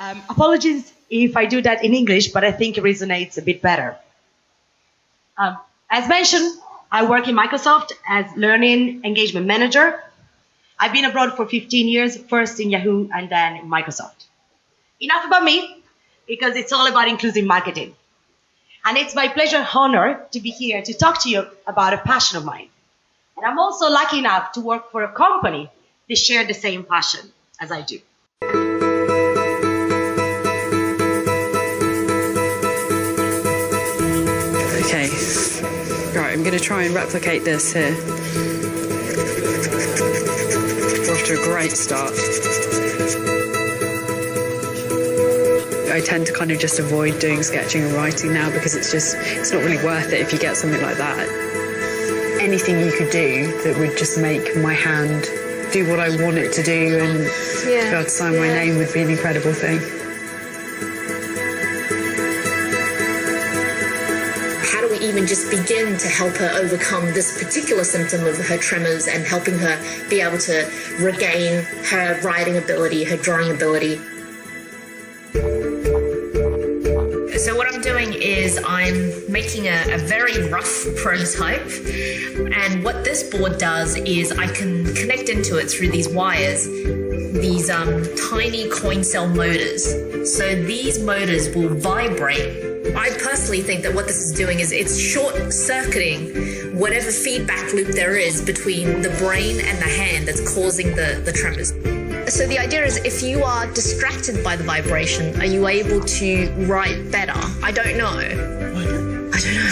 Apologies if I do that in English, but I think it resonates a bit better. As mentioned, I work in Microsoft as Learning Engagement Manager. I've been abroad for 15 years, first in Yahoo and then in Microsoft. Enough about me, because it's all about inclusive marketing. And it's my pleasure and honor to be here to talk to you about a passion of mine. And I'm also lucky enough to work for a company that share the same passion as I do. Okay, right, I'm going to try and replicate this here. We're off to a great start. I tend to kind of just avoid doing sketching and writing now because it's not really worth it if you get something like that. Anything you could do that would just make my hand do what I want it to do and be able to sign my name would be an incredible thing. How do we even just begin to help her overcome this particular symptom of her tremors and helping her be able to regain her writing ability, her drawing ability? So what I'm doing is I'm making a very rough prototype, and what this board does is I can connect into it through these wires, these tiny coin cell motors. So these motors will vibrate. I personally think that what this is doing is it's short-circuiting whatever feedback loop there is between the brain and the hand that's causing the tremors. So the idea is if you are distracted by the vibration, are you able to write better? I don't know. I don't know.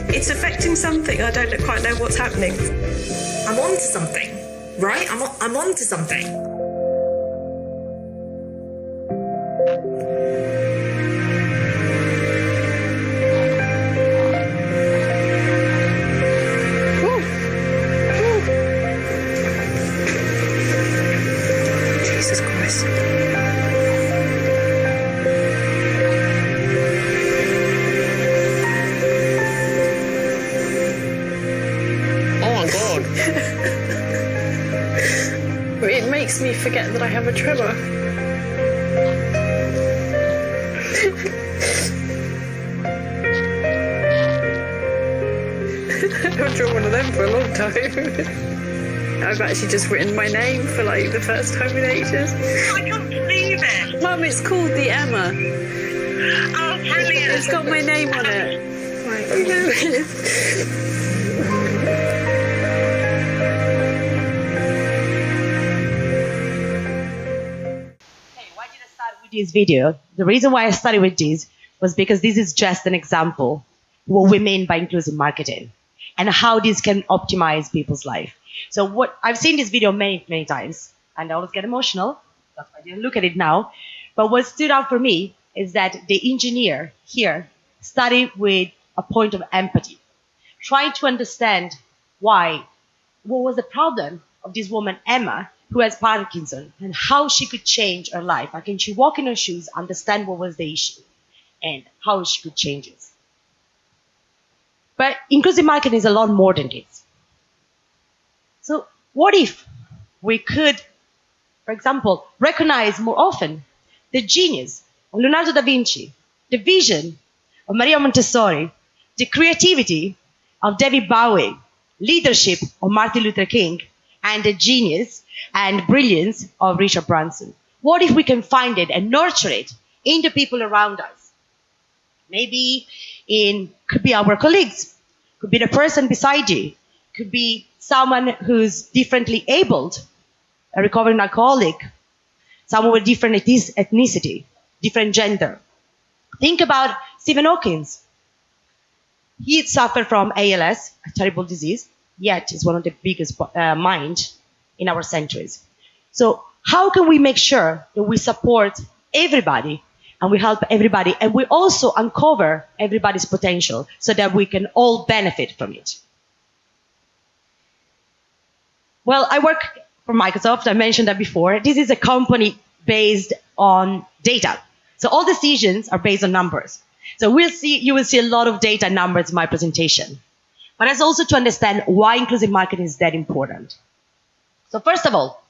It's affecting something. I don't quite know what's happening. I'm on to something, right? I'm on to something. Jesus Christ. Oh my God. It makes me forget that I have a tremor. I've drawn one of them for a long time. I've actually just written my name for like the first time in ages. I can't believe it. Mum, it's called the Emma. Oh, brilliant. It's got my name on it. Hey, why did I start with this video? The reason why I started with this was because this is just an example of what we mean by inclusive marketing and how this can optimize people's life. So what I've seen this video many, many times, and I always get emotional. That's why I didn't look at it now. But what stood out for me is that the engineer here started with a point of empathy, trying to understand what was the problem of this woman, Emma, who has Parkinson, and how she could change her life. How can she walk in her shoes, understand what was the issue, and how she could change it. But inclusive marketing is a lot more than this. So what if we could, for example, recognize more often the genius of Leonardo da Vinci, the vision of Maria Montessori, the creativity of David Bowie, leadership of Martin Luther King, and the genius and brilliance of Richard Branson? What if we can find it and nurture it in the people around us? Maybe could be our colleagues, could be the person beside you, could be someone who's differently abled, a recovering alcoholic, someone with different ethnicity, different gender. Think about Stephen Hawking. He suffered from ALS, a terrible disease, yet is one of the biggest minds in our centuries. So how can we make sure that we support everybody and we help everybody, and we also uncover everybody's potential so that we can all benefit from it? Well, I work for Microsoft. I mentioned that before. This is a company based on data. So all decisions are based on numbers. So you will see a lot of data numbers in my presentation. But it's also to understand why inclusive marketing is that important. So first of all,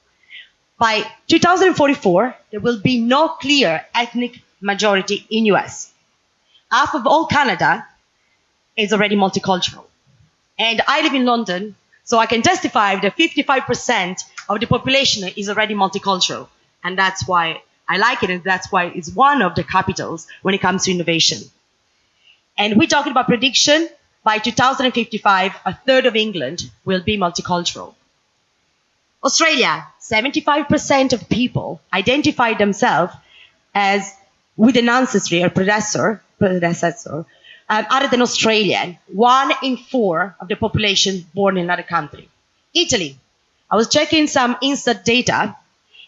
By 2044, there will be no clear ethnic majority in US. Half of all Canada is already multicultural. And I live in London, so I can testify that 55% of the population is already multicultural. And that's why I like it, and that's why it's one of the capitals when it comes to innovation. And we're talking about prediction. By 2055, a third of England will be multicultural. Australia, 75% of people identify themselves as with an ancestry or predecessor other than Australian. 1 in 4 of the population born in another country. Italy, I was checking some Instat data,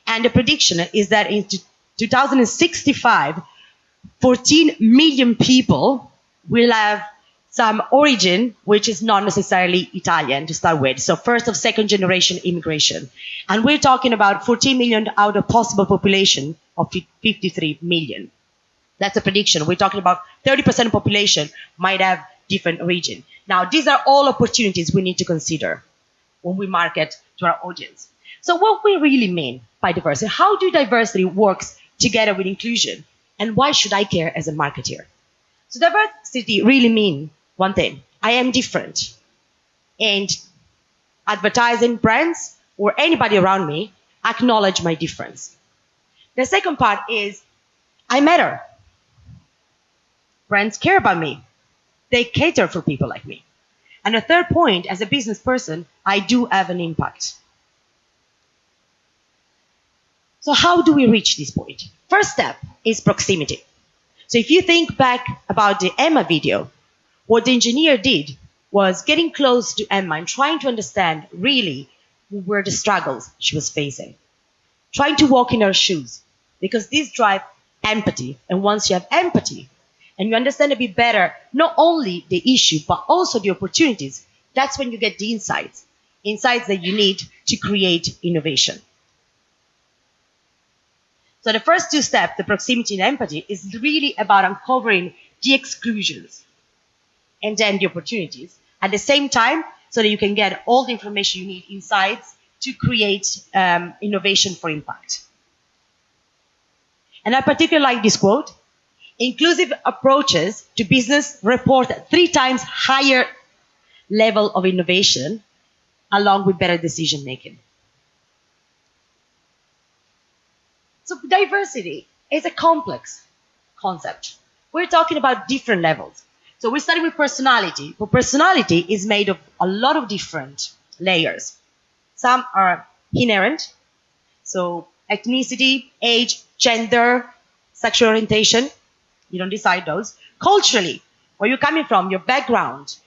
and the prediction is that in 2065, 14 million people will have some origin which is not necessarily Italian to start with. So first or second generation immigration. And we're talking about 14 million out of possible population of 53 million. That's a prediction. We're talking about 30% of population might have different origin. Now, these are all opportunities we need to consider when we market to our audience. So what we really mean by diversity? How do diversity works together with inclusion? And why should I care as a marketer? So diversity really means one thing. I am different. And advertising brands or anybody around me acknowledge my difference. The second part is I matter. Brands care about me. They cater for people like me. And the third point, as a business person, I do have an impact. So how do we reach this point? First step is proximity. So if you think back about the Emma video, what the engineer did was getting close to Emma and trying to understand really what were the struggles she was facing. Trying to walk in her shoes, because this drives empathy. And once you have empathy and you understand a bit better, not only the issue, but also the opportunities, that's when you get the insights that you need to create innovation. So the first two steps, the proximity and empathy, is really about uncovering the exclusions and then the opportunities at the same time, so that you can get all the information you need, insights to create innovation for impact. And I particularly like this quote: inclusive approaches to business report 3 times higher level of innovation along with better decision making. So diversity is a complex concept. We're talking about different levels. So we started with personality, but personality is made of a lot of different layers. Some are inherent, so ethnicity, age, gender, sexual orientation, you don't decide those. Culturally, where you're coming from, your background,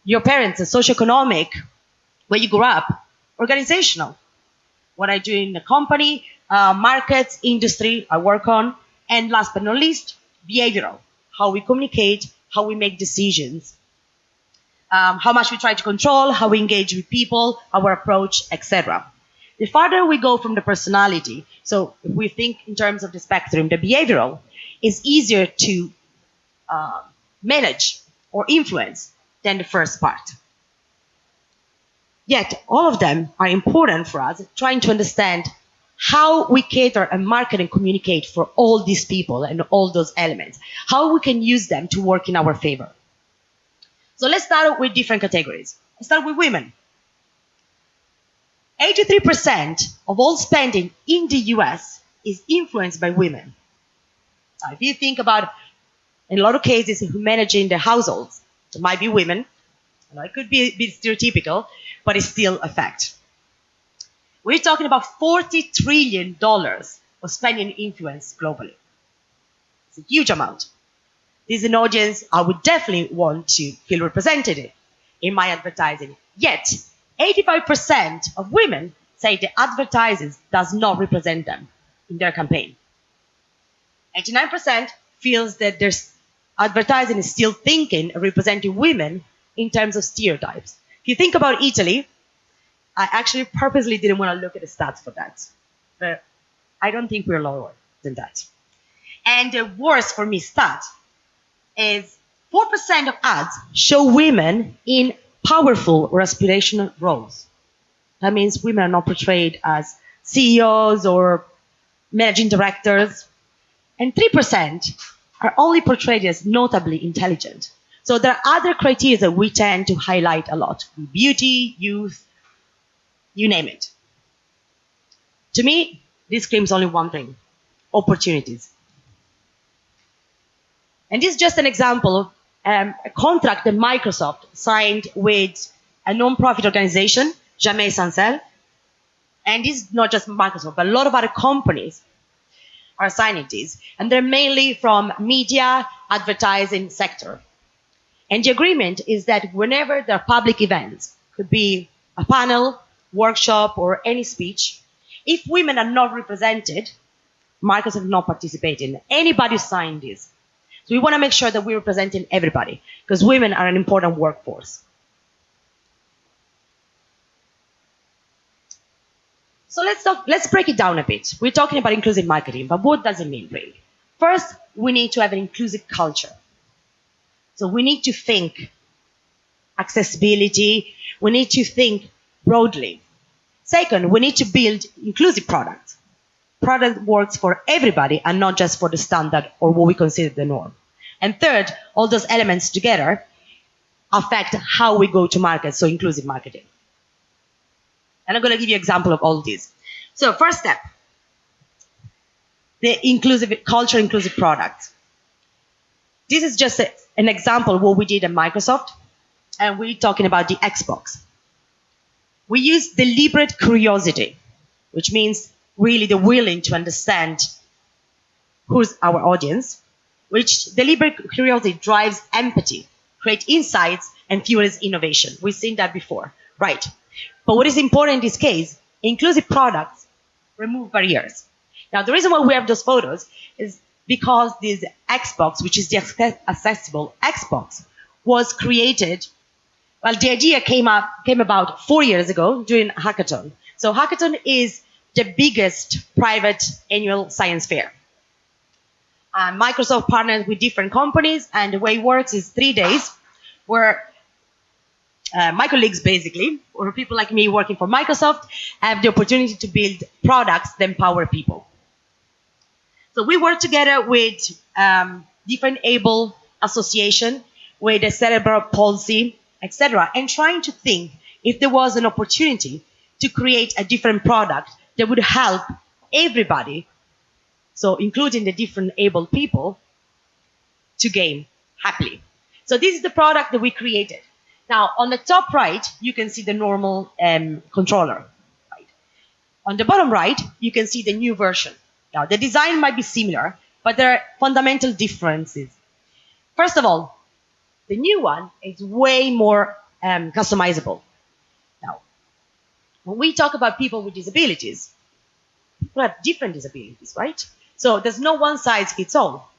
your parents, the socioeconomic, where you grew up, organizational, what I do in the company, markets, industry I work on, and last but not least, behavioral, how we communicate, how we make decisions, how much we try to control, how we engage with people, our approach, etc. The farther we go from the personality, so if we think in terms of the spectrum, the behavioral is easier to manage or influence than the first part. Yet, all of them are important for us, trying to understand how we cater and market and communicate for all these people and all those elements, how we can use them to work in our favor. So let's start with different categories. Let's start with women. 83% of all spending in the US is influenced by women. Now, if you think about, in a lot of cases, who managing the households, it might be women. It could be a bit stereotypical, but it's still a fact. We're talking about $40 trillion of spending influence globally. It's a huge amount. This is an audience I would definitely want to feel represented in my advertising. Yet, 85% of women say the advertisers does not represent them in their campaign. 89% feels that their advertising is still thinking and representing women in terms of stereotypes. If you think about Italy, I actually purposely didn't want to look at the stats for that. But I don't think we're lower than that. And the worst for me stat is 4% of ads show women in powerful or aspirational roles. That means women are not portrayed as CEOs or managing directors, and 3% are only portrayed as notably intelligent. So there are other criteria that we tend to highlight a lot: beauty, youth, you name it. To me, this screams only one thing: opportunities. And this is just an example of a contract that Microsoft signed with a non-profit organization, Jamais Sans Elle. And this is not just Microsoft, but a lot of other companies are signing this. And they're mainly from media, advertising sector. And the agreement is that whenever there are public events, could be a panel, workshop, or any speech, if women are not represented, Microsoft is not participating. Anybody signed this. So we want to make sure that we're representing everybody, because women are an important workforce. So let's break it down a bit. We're talking about inclusive marketing, but what does it mean really? First, we need to have an inclusive culture. So we need to think accessibility. We need to think broadly. Second, we need to build inclusive products. Product works for everybody and not just for the standard or what we consider the norm. And third, all those elements together affect how we go to market, so inclusive marketing. And I'm going to give you an example of all of these. So first step, the inclusive culture, inclusive product. This is just an example of what we did at Microsoft, and we're talking about the Xbox. We use deliberate curiosity, which means really the willing to understand who's our audience, which deliberate curiosity drives empathy, creates insights, and fuels innovation. We've seen that before, right? But what is important in this case, inclusive products remove barriers. Now, the reason why we have those photos is because this Xbox, which is the accessible Xbox, was created. Well, the idea came about 4 years ago during a hackathon. So hackathon is the biggest private annual science fair. Microsoft partnered with different companies, and the way it works is 3 days where my colleagues basically, or people like me working for Microsoft, have the opportunity to build products that empower people. So we work together with different able association, with the cerebral palsy, etc., and trying to think if there was an opportunity to create a different product that would help everybody, so including the different able people, to game happily. So this is the product that we created. Now, on the top right, you can see the normal controller. Right? On the bottom right, you can see the new version. Now, the design might be similar, but there are fundamental differences. First of all, the new one is way more customizable. Now, when we talk about people with disabilities, people have different disabilities, right? So there's no one size fits all.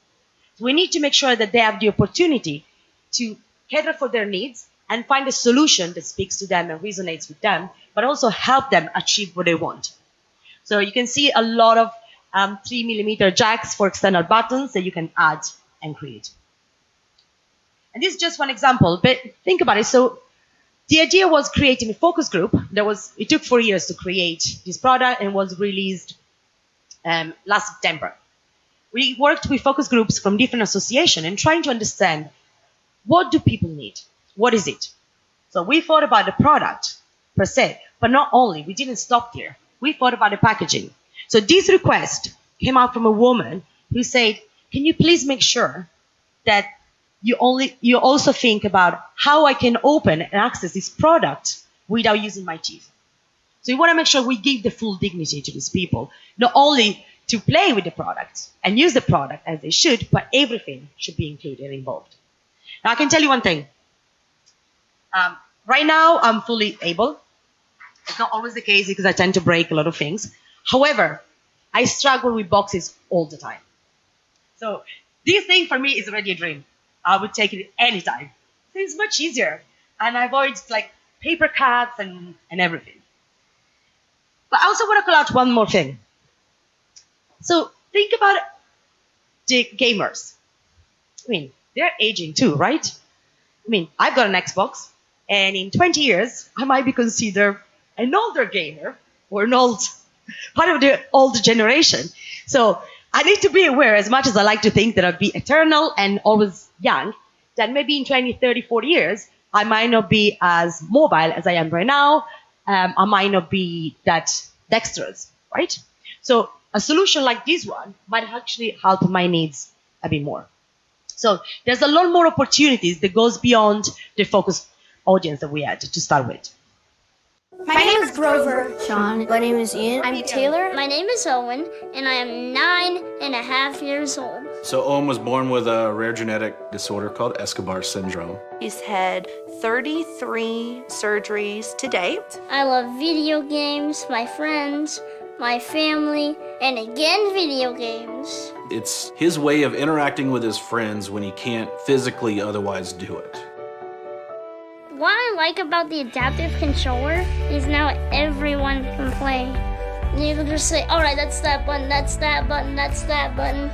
So we need to make sure that they have the opportunity to cater for their needs and find a solution that speaks to them and resonates with them, but also help them achieve what they want. So you can see a lot of 3mm jacks for external buttons that you can add and create. And this is just one example, but think about it. So the idea was creating a focus group. It took 4 years to create this product and was released last September. We worked with focus groups from different associations and trying to understand, what do people need? What is it? So we thought about the product per se, but not only. We didn't stop there. We thought about the packaging. So this request came out from a woman who said, can you please make sure that you also think about how I can open and access this product without using my teeth. So we want to make sure we give the full dignity to these people, not only to play with the product and use the product as they should, but everything should be included and involved. Now, I can tell you one thing. Right now, I'm fully able. It's not always the case because I tend to break a lot of things. However, I struggle with boxes all the time. So this thing for me is already a dream. I would take it anytime. It's much easier. And I avoid like paper cuts and everything. But I also want to call out one more thing. So think about the gamers. I mean, they're aging too, right? I mean, I've got an Xbox, and in 20 years, I might be considered an older gamer or an old part of the older generation. So I need to be aware, as much as I like to think that I'll be eternal and always young, that maybe in 20, 30, 40 years, I might not be as mobile as I am right now. I might not be that dexterous, right? So a solution like this one might actually help my needs a bit more. So there's a lot more opportunities that goes beyond the focus audience that we had to start with. My name is Grover. Sean. My name is Ian. I'm Taylor. My name is Owen, and I am 9.5 years old. So Owen was born with a rare genetic disorder called Escobar syndrome. He's had 33 surgeries to date. I love video games, my friends, my family, and again video games. It's his way of interacting with his friends when he can't physically otherwise do it. What I like about the adaptive controller is now everyone can play. You can just say, all right, that's that button, that's that button, that's that button.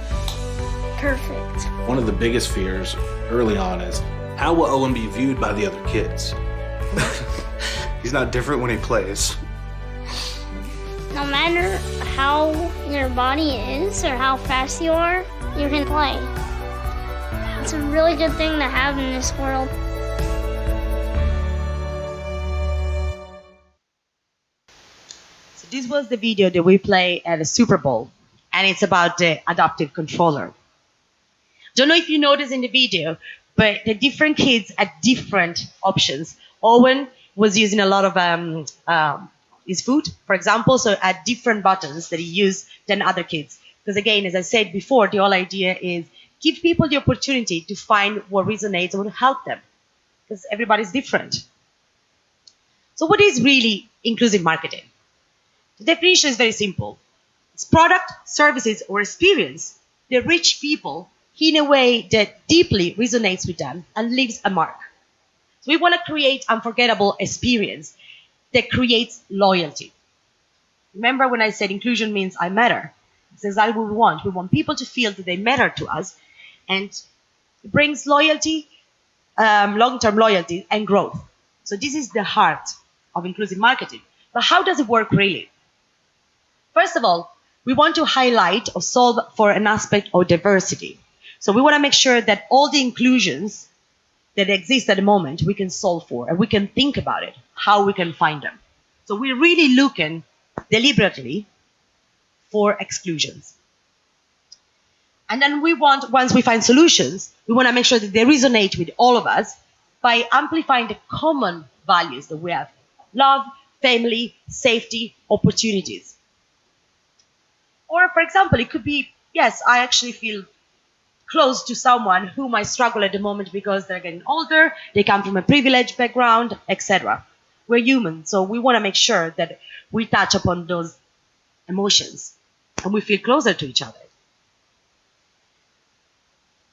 Perfect. One of the biggest fears early on is, how will Owen be viewed by the other kids? He's not different when he plays. No matter how your body is or how fast you are, you can play. It's a really good thing to have in this world. This was the video that we play at the Super Bowl, and it's about the adaptive controller. Don't know if you noticed in the video, but the different kids had different options. Owen was using a lot of his food, for example, so had different buttons that he used than other kids. Because again, as I said before, the whole idea is give people the opportunity to find what resonates and what help them, because everybody's different. So what is really inclusive marketing? The definition is very simple. It's product, services, or experience that reach people in a way that deeply resonates with them and leaves a mark. So we want to create unforgettable experience that creates loyalty. Remember when I said inclusion means I matter? It's exactly what we want. We want people to feel that they matter to us, and it brings loyalty, long-term loyalty, and growth. So this is the heart of inclusive marketing. But how does it work really? First of all, we want to highlight or solve for an aspect of diversity. So we want to make sure that all the inclusions that exist at the moment, we can solve for, and we can think about it, how we can find them. So we're really looking deliberately for exclusions. And then we want, once we find solutions, we want to make sure that they resonate with all of us by amplifying the common values that we have: love, family, safety, opportunities. Or, for example, it could be, yes, I actually feel close to someone who might struggle at the moment because they're getting older, they come from a privileged background, etc. We're human, so we want to make sure that we touch upon those emotions and we feel closer to each other.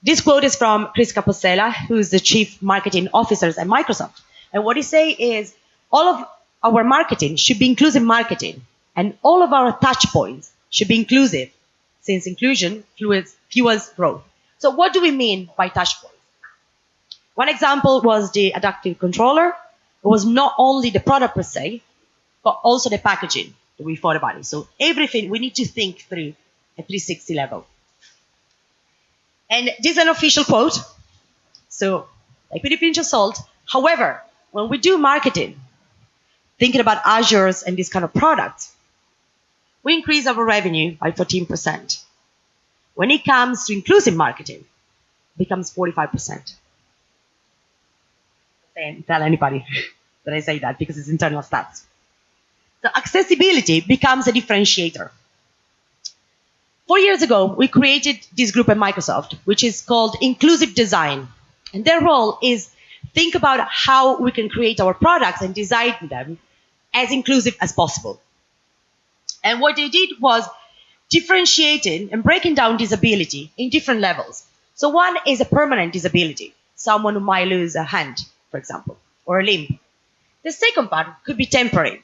This quote is from Chris Capossela, who is the Chief Marketing Officer at Microsoft. And what he says is, all of our marketing should be inclusive marketing, and all of our touch points should be inclusive, since inclusion fuels growth. So what do we mean by touch points? One example was the adaptive controller. It was not only the product per se, but also the packaging that we thought about it. So everything, we need to think through a 360 level. And this is an official quote, so like with a pinch of salt. However, when we do marketing, thinking about Azures and this kind of products, we increase our revenue by 14%. When it comes to inclusive marketing, it becomes 45%. Don't tell anybody that I say that, because it's internal stats. So accessibility becomes a differentiator. 4 years ago, we created this group at Microsoft, which is called Inclusive Design. And their role is think about how we can create our products and design them as inclusive as possible. And what they did was differentiating and breaking down disability in different levels. So one is a permanent disability, someone who might lose a hand, for example, or a limb. The second part could be temporary.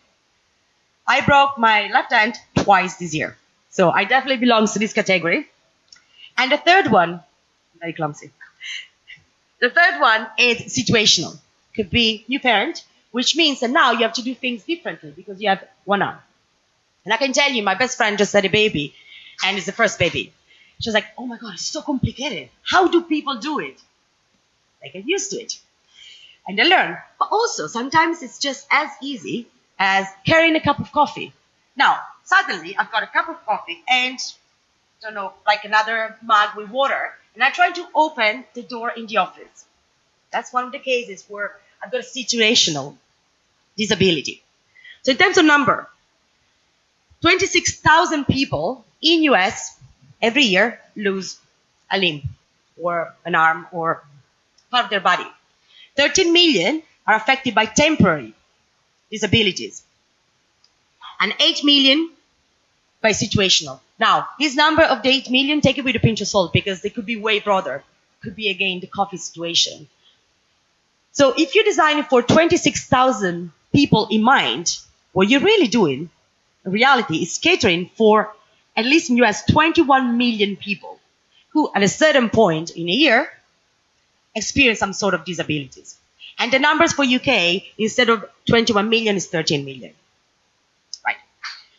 I broke my left hand twice this year, so I definitely belong to this category. And the third one, very clumsy. The third one is situational. Could be new parent, which means that now you have to do things differently because you have one arm. And I can tell you, my best friend just had a baby, and it's the first baby. She was like, oh my God, it's so complicated. How do people do it? They get used to it. And they learn. But also, sometimes it's just as easy as carrying a cup of coffee. Now, suddenly, I've got a cup of coffee and, I don't know, like another mug with water, and I try to open the door in the office. That's one of the cases where I've got a situational disability. So in terms of number, 26,000 people in US every year lose a limb or an arm or part of their body. 13 million are affected by temporary disabilities and 8 million by situational. Now, this number of the 8 million, take it with a pinch of salt because they could be way broader. Could be, again, the coffee situation. So if you're designing for 26,000 people in mind, what you're really doing, in reality, is catering for, at least in the US, 21 million people who, at a certain point in a year, experience some sort of disabilities. And the numbers for UK, instead of 21 million, is 13 million. Right.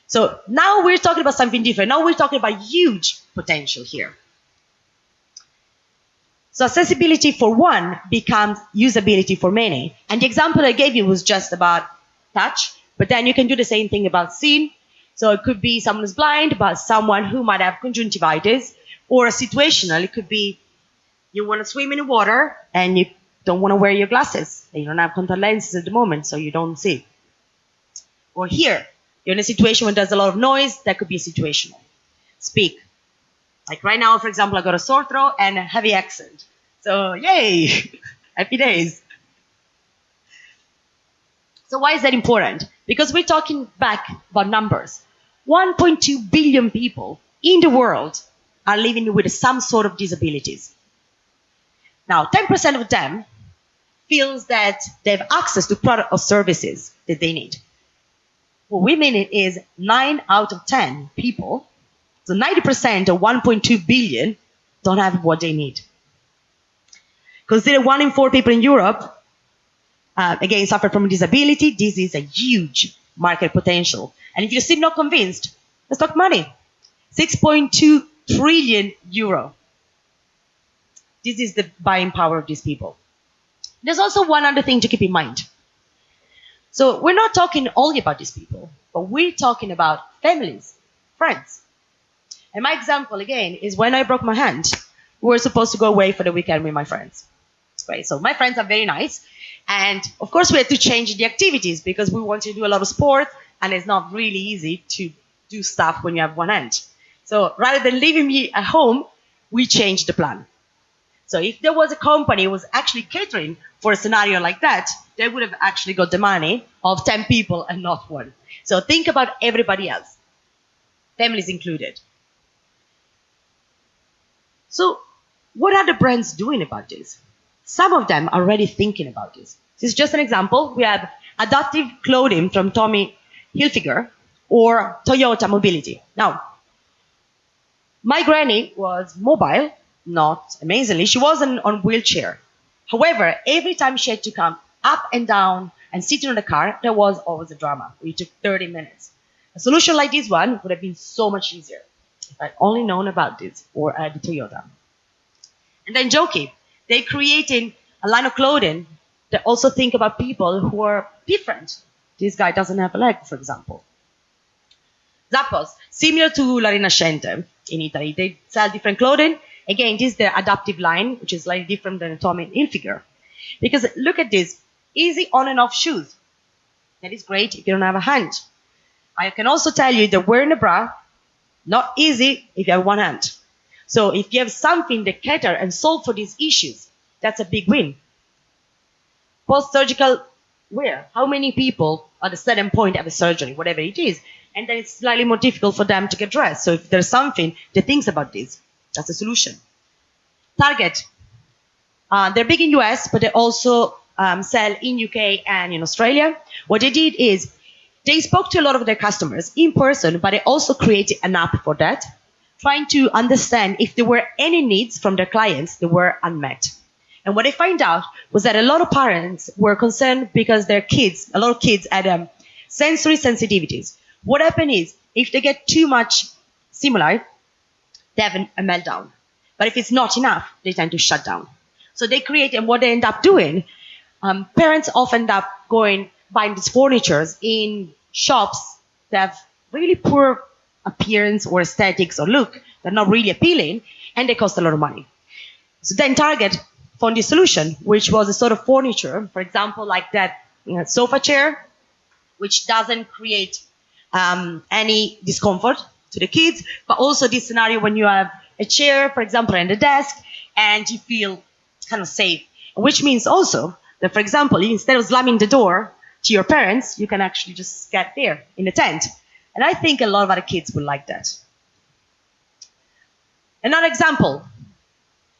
So now we're talking about something different. Now we're talking about huge potential here. So accessibility for one becomes usability for many. And the example I gave you was just about touch, but then you can do the same thing about seeing. So it could be someone who's blind, but someone who might have conjunctivitis, or a situational. It could be you want to swim in the water and you don't want to wear your glasses. And you don't have contact lenses at the moment, so you don't see. Or here, you're in a situation where there's a lot of noise. That could be a situational. Speak. Like right now, for example, I got a sore throat and a heavy accent. So, yay! Happy days. So why is that important? Because we're talking back about numbers. 1.2 billion people in the world are living with some sort of disabilities. Now, 10% of them feels that they have access to products or services that they need. What we mean is 9 out of 10 people, so 90% of 1.2 billion, don't have what they need. Consider 1 in 4 people in Europe, again, suffer from a disability. This is a huge market potential. And if you're still not convinced, let's talk money. 6.2 trillion euro. This is the buying power of these people. There's also one other thing to keep in mind. So we're not talking only about these people, but we're talking about families, friends. And my example, again, is when I broke my hand, we were supposed to go away for the weekend with my friends. Right? So my friends are very nice. And of course, we had to change the activities because we wanted to do a lot of sport, and it's not really easy to do stuff when you have one hand. So rather than leaving me at home, we changed the plan. So if there was a company who was actually catering for a scenario like that, they would have actually got the money of 10 people and not one. So think about everybody else, families included. So what are the brands doing about this? Some of them are already thinking about this. This is just an example. We have adaptive clothing from Tommy Hilfiger or Toyota Mobility. Now, my granny was mobile, not amazingly. She wasn't on a wheelchair. However, every time she had to come up and down and sit in the car, there was always a drama. It took 30 minutes. A solution like this one would have been so much easier if I'd only known about this or the Toyota. And then Jockey, they created a line of clothing that also think about people who are different. This guy doesn't have a leg, for example. Zappos, similar to La Rinascente in Italy, they sell different clothing. Again, this is their adaptive line, which is slightly different than Tommy Hilfiger. Because look at this, easy on and off shoes. That is great if you don't have a hand. I can also tell you that wearing a bra, not easy if you have one hand. So if you have something that cater and solve for these issues, that's a big win. Post-surgical wear. How many people at a certain point have a surgery, whatever it is, and then it's slightly more difficult for them to get dressed. So if there's something that thinks about this, that's a solution. Target. They're big in US, but they also sell in UK and in Australia. What they did is they spoke to a lot of their customers in person, but they also created an app for that, trying to understand if there were any needs from their clients that were unmet. And what they found out was that a lot of parents were concerned because their kids, a lot of kids had sensory sensitivities. What happened is If they get too much stimuli, they have a meltdown. But if it's not enough, they tend to shut down. So they create, and what they end up doing, parents often end up buying these furnitures in shops that have really poor appearance or aesthetics or look. They're not really appealing, and they cost a lot of money. So then Target found a solution, which was a sort of furniture, for example, like that sofa chair, which doesn't create any discomfort to the kids, but also this scenario when you have a chair, for example, and a desk, and you feel kind of safe, which means also that, for example, instead of slamming the door to your parents, you can actually just get there in a tent. And I think a lot of other kids will like that. Another example.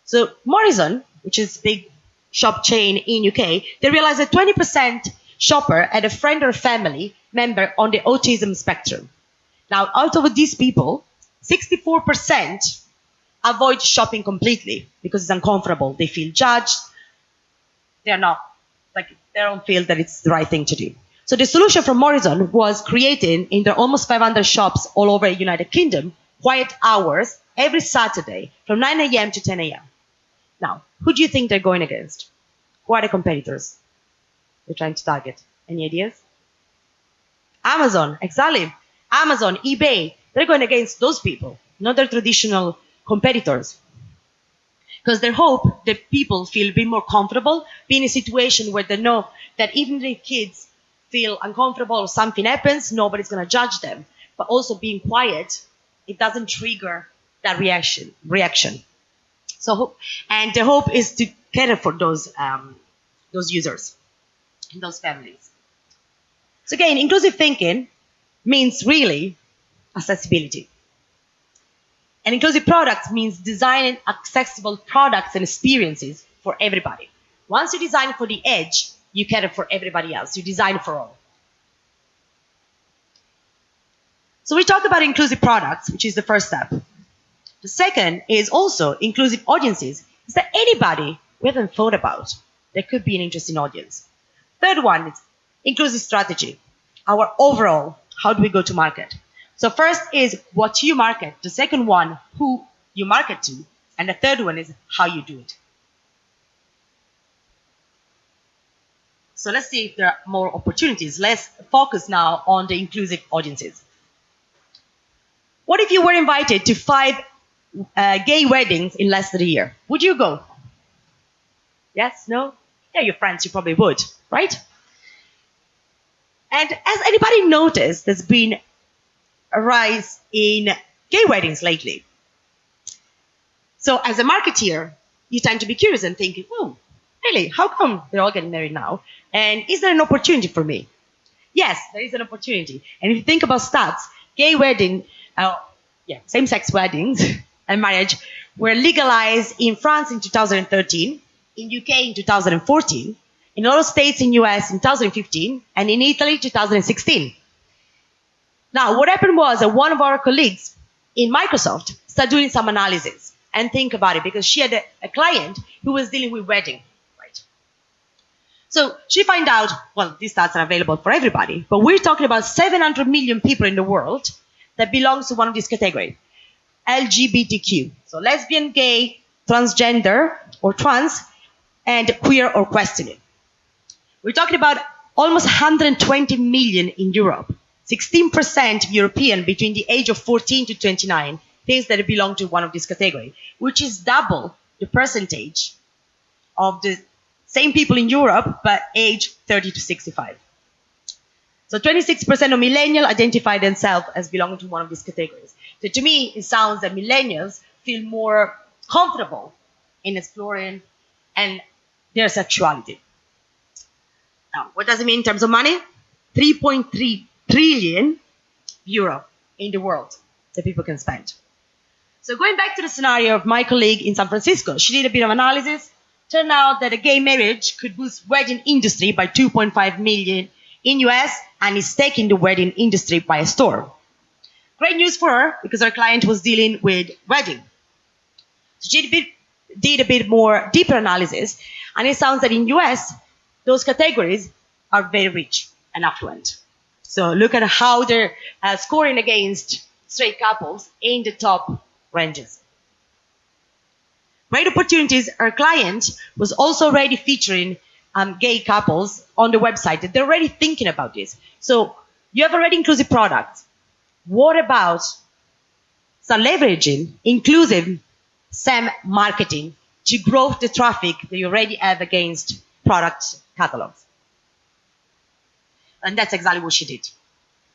So Morrison, which is a big shop chain in UK, they realized that 20% shopper had a friend or family member on the autism spectrum. Now, out of these people, 64% avoid shopping completely because it's uncomfortable. They feel judged. They don't feel that it's the right thing to do. So the solution from Morrison was creating in their almost 500 shops all over the United Kingdom, quiet hours every Saturday from 9 a.m. to 10 a.m. Now, who do you think they're going against? Who are the competitors they're trying to target? Any ideas? Amazon, exactly. Amazon, eBay, they're going against those people, not their traditional competitors. Because they hope that people feel a bit more comfortable, be in a situation where they know that even if the kids feel uncomfortable or something happens, nobody's going to judge them. But also being quiet, it doesn't trigger that reaction. So, and the hope is to cater for those users and those families. So again, inclusive thinking means really accessibility. And inclusive products means designing accessible products and experiences for everybody. Once you design for the edge, you cater for everybody else. You design for all. So we talked about inclusive products, which is the first step. The second is also inclusive audiences. Is there anybody we haven't thought about that could be an interesting audience? Third one is inclusive strategy. Our overall, how do we go to market? So first is what you market. The second one, who you market to. And the third one is how you do it. So let's see if there are more opportunities. Let's focus now on the inclusive audiences. What if you were invited to 5 gay weddings in less than a year? Would you go? Yes? No? Yeah, your friends, you probably would, right? And has anybody noticed there's been a rise in gay weddings lately? So as a marketeer, you tend to be curious and think, oh, really, how come they're all getting married now? And is there an opportunity for me? Yes, there is an opportunity. And if you think about stats, gay wedding, same-sex weddings and marriage were legalized in France in 2013, in UK in 2014, in other states in US in 2015, and in Italy 2016. Now, what happened was that one of our colleagues in Microsoft started doing some analysis and think about it because she had a client who was dealing with wedding, right? So she found out, well, these stats are available for everybody, but we're talking about 700 million people in the world that belongs to one of these categories. LGBTQ, so lesbian, gay, transgender or trans, and queer or questioning. We're talking about almost 120 million in Europe. 16% European between the age of 14 to 29 thinks that they belong to one of these categories, which is double the percentage of the same people in Europe, but age 30 to 65. So 26% of millennials identify themselves as belonging to one of these categories. So to me, it sounds that millennials feel more comfortable in exploring and their sexuality. Now, what does it mean in terms of money? 3.3 trillion euro in the world that people can spend. So going back to the scenario of my colleague in San Francisco, she did a bit of analysis. Turned out that a gay marriage could boost wedding industry by 2.5 million in US and is taking the wedding industry by a storm. Great news for her because her client was dealing with wedding. So she did a bit more deeper analysis, and it sounds that in US, those categories are very rich and affluent. So look at how they're scoring against straight couples in the top ranges. Great Opportunities, our client, was also already featuring gay couples on the website. They're already thinking about this. So you have already inclusive products. What about start leveraging inclusive SEM marketing to grow the traffic that you already have against product catalogs? And that's exactly what she did.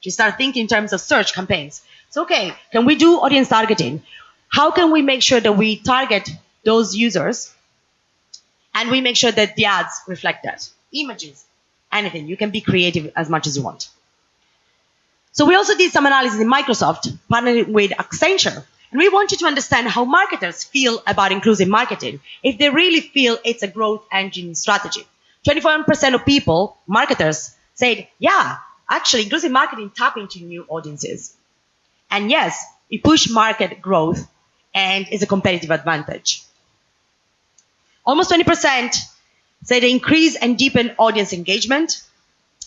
She started thinking in terms of search campaigns. So, okay, can we do audience targeting? How can we make sure that we target those users and we make sure that the ads reflect that? Images, anything. You can be creative as much as you want. So we also did some analysis in Microsoft, partnering with Accenture. And we wanted to understand how marketers feel about inclusive marketing, if they really feel it's a growth engine strategy. 21% of people, marketers, said, yeah, actually, inclusive marketing tap into new audiences. And yes, it pushes market growth and is a competitive advantage. Almost 20% say they increase and deepen audience engagement,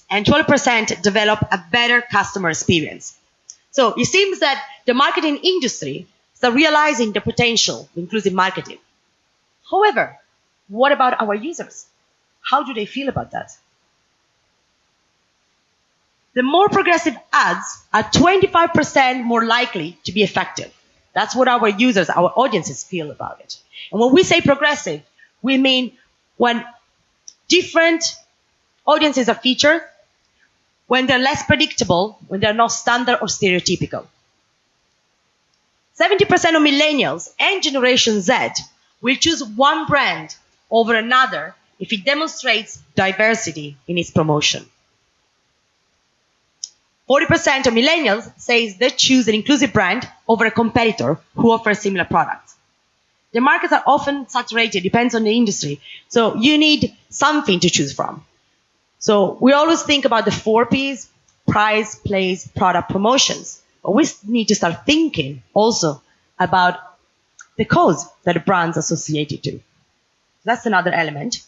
and 12% develop a better customer experience. So it seems that the marketing industry is realizing the potential of inclusive marketing. However, what about our users? How do they feel about that? The more progressive ads are 25% more likely to be effective. That's what our users, our audiences feel about it. And when we say progressive, we mean when different audiences are featured, when they're less predictable, when they're not standard or stereotypical. 70% of millennials and Generation Z will choose one brand over another if it demonstrates diversity in its promotion. 40% of millennials says they choose an inclusive brand over a competitor who offers similar products. The markets are often saturated, depends on the industry. So you need something to choose from. So we always think about the 4 Ps, price, place, product, promotions. But we need to start thinking also about the cause that the brand's associated to. That's another element.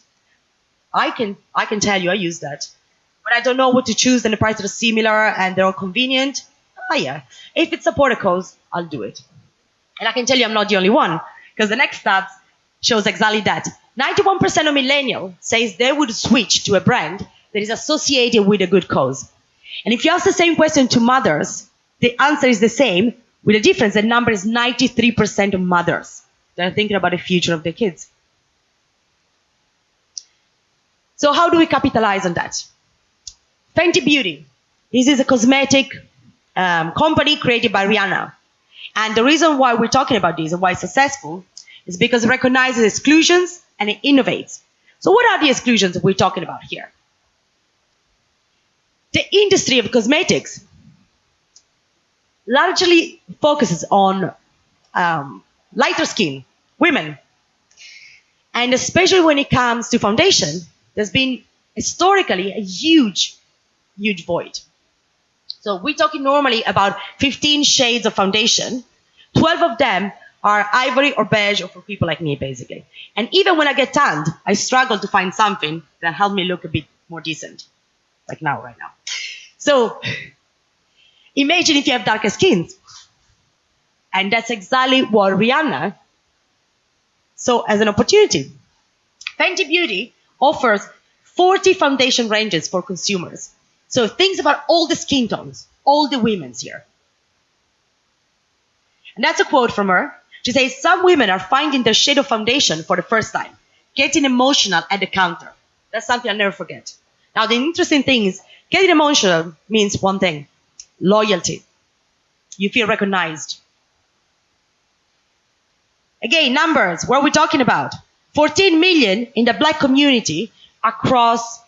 I can tell you I use that. But I don't know what to choose and the prices are similar and they're all convenient. Yeah. If it supports a cause, I'll do it. And I can tell you I'm not the only one, because the next stats shows exactly that. 91% of millennials says they would switch to a brand that is associated with a good cause. And if you ask the same question to mothers, the answer is the same, with a difference. The number is 93% of mothers that are thinking about the future of their kids. So how do we capitalize on that? Fenty Beauty. This is a cosmetic company created by Rihanna. And the reason why we're talking about this and why it's successful is because it recognizes exclusions and it innovates. So what are the exclusions we're talking about here? The industry of cosmetics largely focuses on lighter skin, women. And especially when it comes to foundation, there's been historically a huge void. So we're talking normally about 15 shades of foundation. 12 of them are ivory or beige, or for people like me, basically. And even when I get tanned, I struggle to find something that helps me look a bit more decent, like right now. So imagine if you have darker skin. And that's exactly what Rihanna saw as an opportunity. Fenty Beauty offers 40 foundation ranges for consumers. So think about all the skin tones, all the women's here. And that's a quote from her. She says, some women are finding their shade of foundation for the first time, getting emotional at the counter. That's something I'll never forget. Now, the interesting thing is, getting emotional means one thing, loyalty. You feel recognized. Again, numbers, what are we talking about? 14 million in the Black community across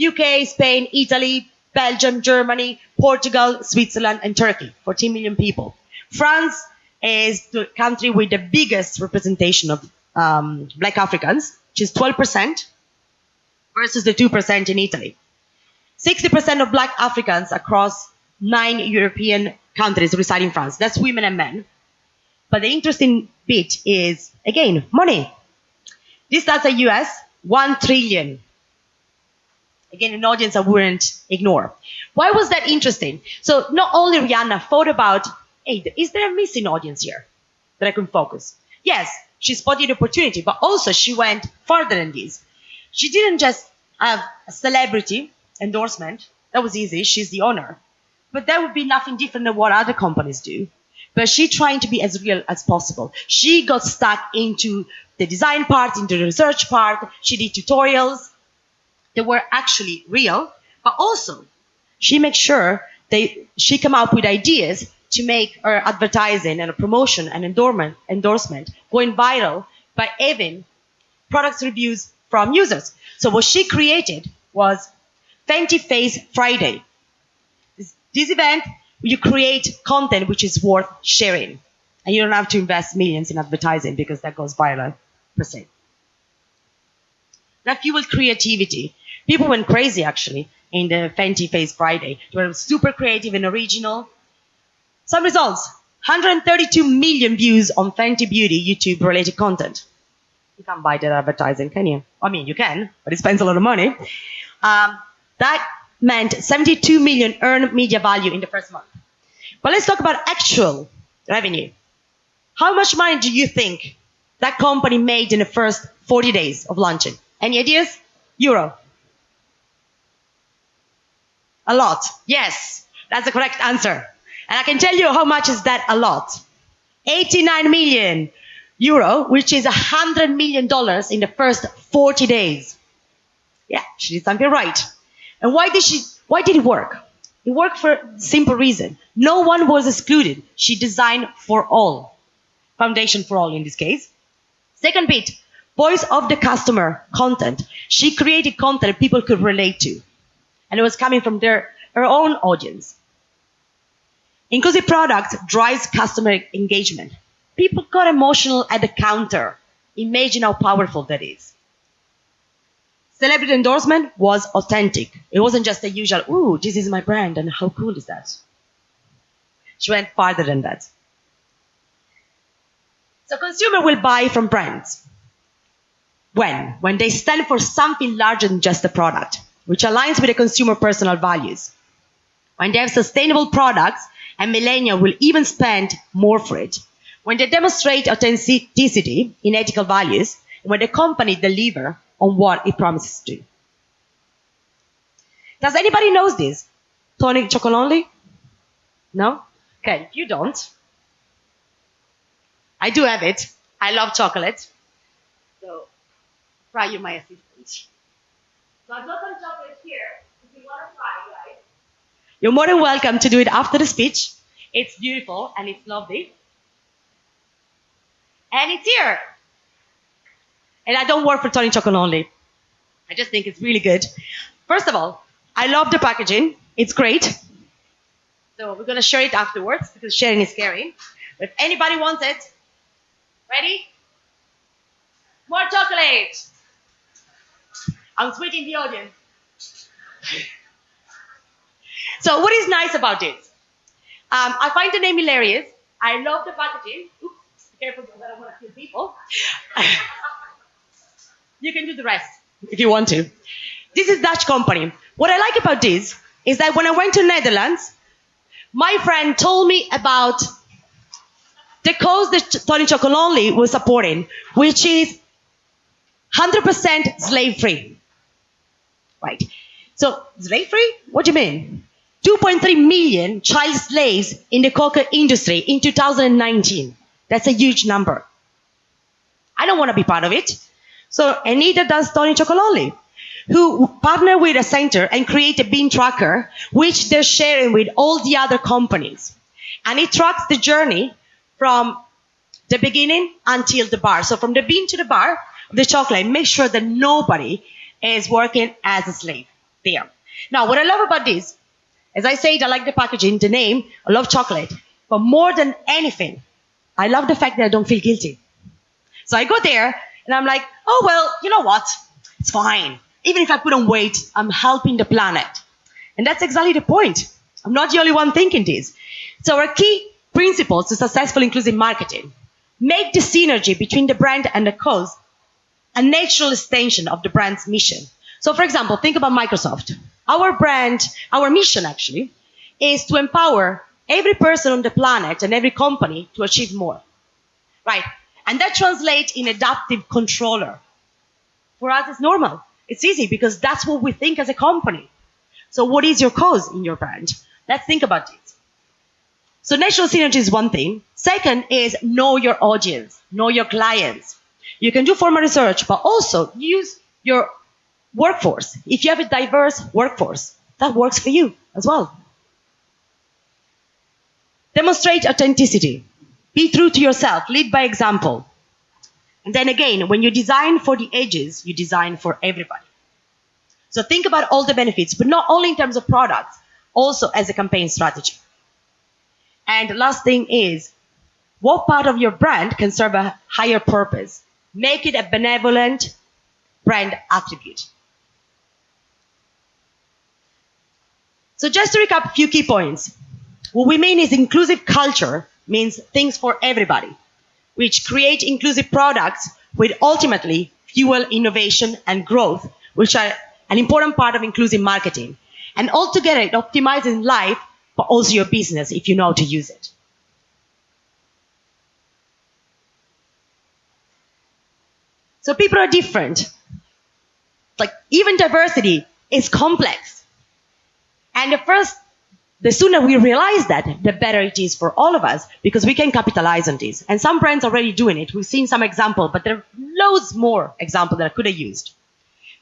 UK, Spain, Italy, Belgium, Germany, Portugal, Switzerland, and Turkey. 14 million people. France is the country with the biggest representation of Black Africans, which is 12%, versus the 2% in Italy. 60% of Black Africans across 9 European countries reside in France. That's women and men. But the interesting bit is, again, money. This stats are US, 1 trillion Again, an audience I wouldn't ignore. Why was that interesting? So not only Rihanna thought about, hey, is there a missing audience here that I can focus? Yes, she spotted the opportunity, but also she went further than this. She didn't just have a celebrity endorsement. That was easy. She's the owner. But that would be nothing different than what other companies do. But she trying to be as real as possible. She got stuck into the design part, into the research part. She did tutorials that were actually real, but also she makes sure she come up with ideas to make her advertising and a promotion and endorsement going viral by having product reviews from users. So what she created was Fenty Face Friday. This event, you create content which is worth sharing. And you don't have to invest millions in advertising because that goes viral per se. That fueled creativity. People went crazy actually in the Fenty Face Friday. They were super creative and original. Some results. 132 million views on Fenty Beauty YouTube related content. You can't buy that advertising, can you? I mean, you can, but it spends a lot of money. That meant 72 million earned media value in the first month. But let's talk about actual revenue. How much money do you think that company made in the first 40 days of launching? Any ideas? Euro. A lot. Yes, that's the correct answer. And I can tell you how much is that a lot. 89 million euro, which is $100 million in the first 40 days. Yeah, she did something right. And why did it work? It worked for a simple reason. No one was excluded. She designed for all. Foundation for all in this case. Second bit, voice of the customer content. She created content that people could relate to. And it was coming from her own audience. Inclusive product drives customer engagement. People got emotional at the counter. Imagine how powerful that is. Celebrity endorsement was authentic. It wasn't just the usual, ooh, this is my brand, and how cool is that? She went farther than that. So consumer will buy from brands. When? When they stand for something larger than just a product, which aligns with the consumer personal values. When they have sustainable products, and millennials will even spend more for it. When they demonstrate authenticity in ethical values, and when the company deliver on what it promises to do. Does anybody knows this? Tony Chocolonely? No? Okay, if you don't, I do have it. I love chocolate. So, try you my assistant. So I've got some chocolate here. If you want to try, guys. You're more than welcome to do it after the speech. It's beautiful and it's lovely. And it's here. And I don't work for Tony Chocolonely. I just think it's really good. First of all, I love the packaging. It's great. So we're going to share it afterwards because sharing is caring. But if anybody wants it, ready? More chocolate. I'm sweeting the audience. So what is nice about this? I find the name hilarious. I love the packaging. Oops, be careful because I don't want to kill people. You can do the rest if you want to. This is Dutch company. What I like about this is that when I went to Netherlands, my friend told me about the cause that Tony Chocolonely was supporting, which is 100% slave-free. Right. So, slave-free? What do you mean? 2.3 million child slaves in the cocoa industry in 2019. That's a huge number. I don't want to be part of it. So, and neither does Tony Chocolonely, who partnered with a center and created a bean tracker, which they're sharing with all the other companies. And it tracks the journey from the beginning until the bar. So from the bean to the bar, the chocolate, make sure that nobody is working as a slave there. Now, what I love about this, as I said, I like the packaging, the name, I love chocolate. But more than anything, I love the fact that I don't feel guilty. So I go there, and I'm like, oh, well, you know what? It's fine. Even if I put on weight, I'm helping the planet. And that's exactly the point. I'm not the only one thinking this. So our key principles to successful inclusive marketing: make the synergy between the brand and the cause a natural extension of the brand's mission. So for example, think about Microsoft. Our brand, our mission actually, is to empower every person on the planet and every company to achieve more. Right? And that translates in adaptive controller. For us, it's normal. It's easy because that's what we think as a company. So what is your cause in your brand? Let's think about it. So natural synergy is one thing. Second is know your audience, know your clients. You can do formal research, but also use your workforce. If you have a diverse workforce, that works for you as well. Demonstrate authenticity. Be true to yourself. Lead by example. And then again, when you design for the edges, you design for everybody. So think about all the benefits, but not only in terms of products, also as a campaign strategy. And the last thing is, what part of your brand can serve a higher purpose? Make it a benevolent brand attribute. So just to recap a few key points. What we mean is inclusive culture means things for everybody, which create inclusive products which ultimately fuel innovation and growth, which are an important part of inclusive marketing. And altogether, it optimizes life, but also your business if you know how to use it. So people are different. Like even diversity is complex. And the sooner we realize that, the better it is for all of us because we can capitalize on this. And some brands are already doing it. We've seen some examples, but there are loads more examples that I could have used.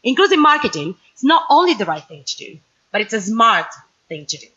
Inclusive marketing is not only the right thing to do, but it's a smart thing to do.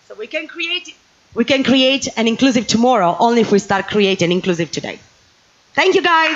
So we can create an inclusive tomorrow only if we start creating inclusive today. Thank you, guys.